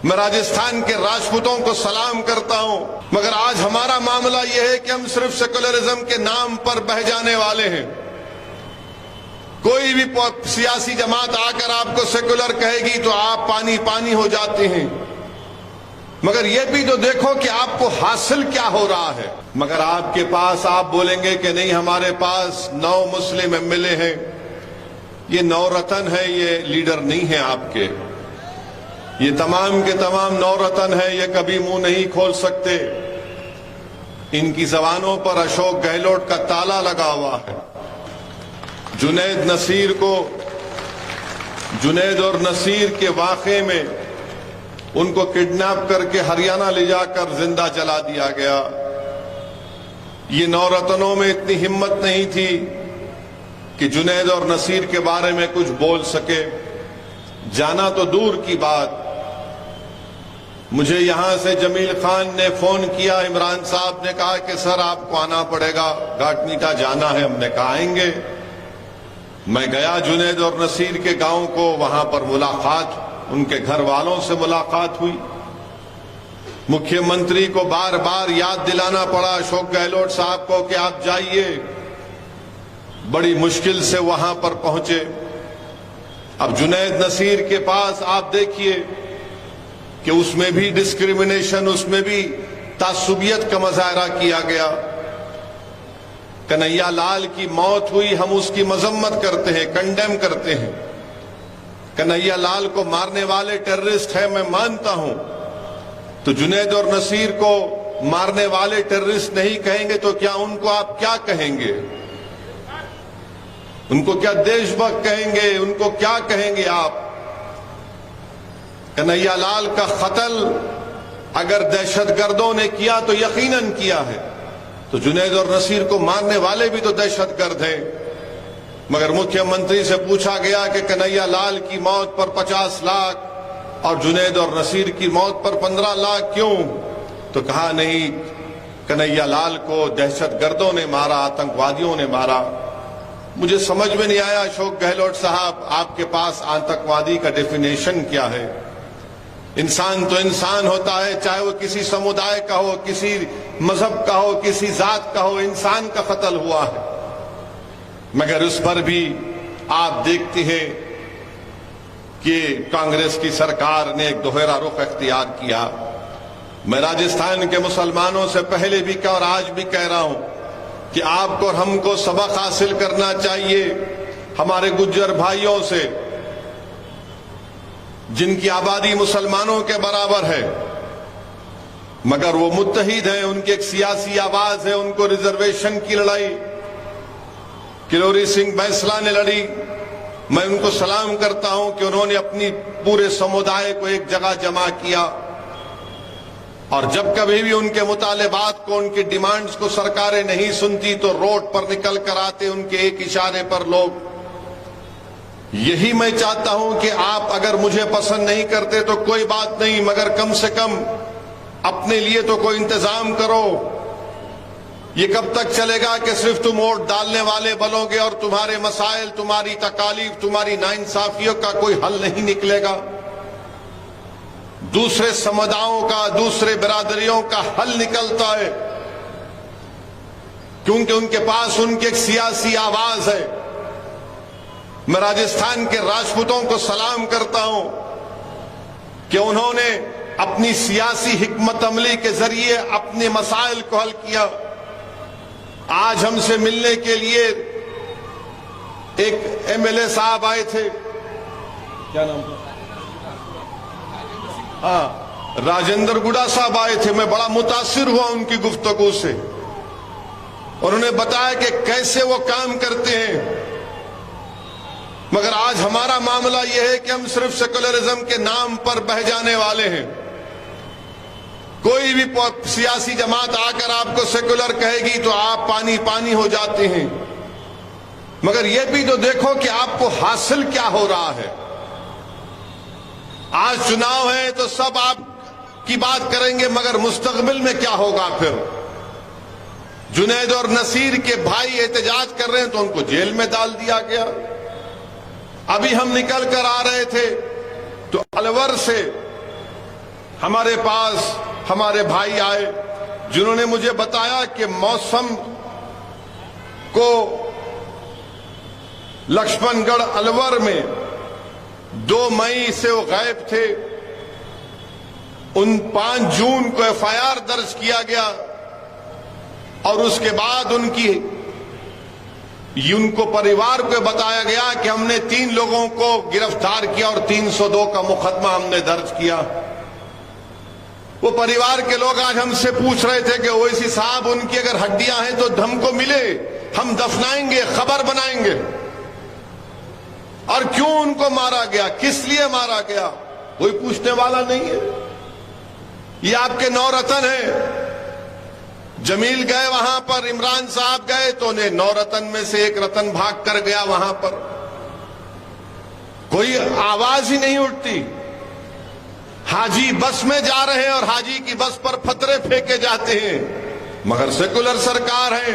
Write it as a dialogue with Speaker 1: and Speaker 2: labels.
Speaker 1: मैं राजस्थान के राजपूतों को सलाम करता हूं, मगर आज हमारा मामला यह है कि हम सिर्फ सेकुलरिज्म के नाम पर बह जाने वाले हैं। कोई भी सियासी जमात आकर आपको सेकुलर कहेगी तो आप पानी पानी हो जाते हैं, मगर यह भी तो देखो कि आपको हासिल क्या हो रहा है। मगर आपके पास आप बोलेंगे कि नहीं, हमारे पास 9 मुस्लिम एमएलए हैं, ये 9 रतन है, ये लीडर नहीं है आपके, ये तमाम के तमाम 9 रतन है, ये कभी मुंह नहीं खोल सकते। इनकी जबानों पर अशोक गहलोत का ताला लगा हुआ है। जुनैद और नसीर के वाक़े में उनको किडनैप करके हरियाणा ले जाकर जिंदा जला दिया गया। ये 9 रतनों में इतनी हिम्मत नहीं थी कि जुनैद और नसीर के बारे में कुछ बोल सके। जाना तो दूर की बात, मुझे यहां से जमील खान ने फोन किया, इमरान साहब ने कहा कि सर आपको आना पड़ेगा, घाटनीटा जाना है। हमने कहा आएंगे। मैं गया जुनैद और नसीर के गांव को, वहां पर मुलाकात, उनके घर वालों से मुलाकात हुई। मुख्यमंत्री को बार बार याद दिलाना पड़ा अशोक गहलोत साहब को कि आप जाइए। बड़ी मुश्किल से वहां पर पहुंचे। अब जुनैद नसीर के पास आप देखिए कि उसमें भी डिस्क्रिमिनेशन, उसमें भी तासुबियत का मुजाहरा किया गया। कन्हैया लाल की मौत हुई, हम उसकी मजम्मत करते हैं, कंडेम करते हैं। कन्हैया लाल को मारने वाले टेररिस्ट हैं, मैं मानता हूं। तो जुनैद और नसीर को मारने वाले टेररिस्ट नहीं कहेंगे तो क्या उनको आप क्या कहेंगे? उनको क्या देशभक्त कहेंगे? उनको क्या कहेंगे आप? कन्हैया लाल का कत्ल अगर दहशतगर्दों ने किया तो यकीनन किया है, तो जुनैद और नसीर को मारने वाले भी तो दहशतगर्द हैं। मगर मुख्यमंत्री से पूछा गया कि कन्हैया लाल की मौत पर 50 लाख और जुनैद और नसीर की मौत पर 15 लाख क्यों? तो कहा नहीं, कन्हैया लाल को दहशतगर्दों ने मारा, आतंकवादियों ने मारा। मुझे समझ में नहीं आया अशोक गहलोत साहब, आपके पास आतंकवादी का डेफिनेशन क्या है? इंसान तो इंसान होता है, चाहे वो किसी समुदाय का हो, किसी मजहब का हो, किसी जात का हो, इंसान का कत्ल हुआ है। मगर उस पर भी आप देखते हैं कि कांग्रेस की सरकार ने एक दोहरा रुख अख्तियार किया। मैं राजस्थान के मुसलमानों से पहले भी कहा और आज भी कह रहा हूं कि आपको और हमको सबक हासिल करना चाहिए हमारे गुज्जर भाइयों से, जिनकी आबादी मुसलमानों के बराबर है, मगर वो मुत्तहिद हैं, उनकी एक सियासी आवाज है। उनको रिजर्वेशन की लड़ाई किरोड़ी सिंह बैंसला ने लड़ी। मैं उनको सलाम करता हूं कि उन्होंने अपनी पूरे समुदाय को एक जगह जमा किया, और जब कभी भी उनके मुतालिबात को, उनकी डिमांड्स को सरकारें नहीं सुनती तो रोड पर निकल कर आते उनके एक इशारे पर लोग। यही मैं चाहता हूं कि आप अगर मुझे पसंद नहीं करते तो कोई बात नहीं, मगर कम से कम अपने लिए तो कोई इंतजाम करो। ये कब तक चलेगा कि सिर्फ तुम वोट डालने वाले बनोगे और तुम्हारे मसाइल, तुम्हारी तकालीफ, तुम्हारी नाइंसाफियों का कोई हल नहीं निकलेगा? दूसरे समुदायों का, दूसरे बिरादरियों का हल निकलता है, क्योंकि उनके पास उनकी एक सियासी आवाज है। मैं राजस्थान के राजपूतों को सलाम करता हूं कि उन्होंने अपनी सियासी हिकमत अमली के जरिए अपने मसाइल को हल किया। आज हमसे मिलने के लिए एक एमएलए साहब आए थे, क्या नाम था? हाँ, राजेंद्र गुड़ा साहब आए थे। मैं बड़ा मुतासिर हुआ उनकी गुफ्तगू से। उन्होंने बताया कि कैसे वो काम करते हैं। मगर आज हमारा मामला यह है कि हम सिर्फ सेकुलरिज्म के नाम पर बह जाने वाले हैं। कोई भी सियासी जमात आकर आपको सेकुलर कहेगी तो आप पानी पानी हो जाते हैं, मगर यह भी तो देखो कि आपको हासिल क्या हो रहा है। आज चुनाव है तो सब आप की बात करेंगे, मगर मुस्तकबिल में क्या होगा? फिर जुनैद और नसीर के भाई एहतजाज कर रहे हैं तो उनको जेल में डाल दिया गया। अभी हम निकल कर आ रहे थे तो अलवर से हमारे पास हमारे भाई आए जिन्होंने मुझे बताया कि मौसम को लक्ष्मणगढ़ अलवर में 2 मई से वो गायब थे। उन 5 जून को एफआईआर दर्ज किया गया और उसके बाद उनको परिवार को बताया गया कि हमने 3 लोगों को गिरफ्तार किया और 302 का मुकदमा हमने दर्ज किया। वो परिवार के लोग आज हमसे पूछ रहे थे कि ओवैसी साहब, उनकी अगर हड्डियां हैं तो हमको मिले, हम दफनाएंगे, खबर बनाएंगे। और क्यों उनको मारा गया, किस लिए मारा गया, कोई पूछने वाला नहीं है। ये आपके 9 रतन हैं। जमील गए वहां पर, इमरान साहब गए तो उन्हें 9 रतन में से 1 रतन भाग कर गया। वहां पर कोई आवाज ही नहीं उठती। हाजी बस में जा रहे हैं और हाजी की बस पर फतरे फेंके जाते हैं, मगर सेकुलर सरकार है।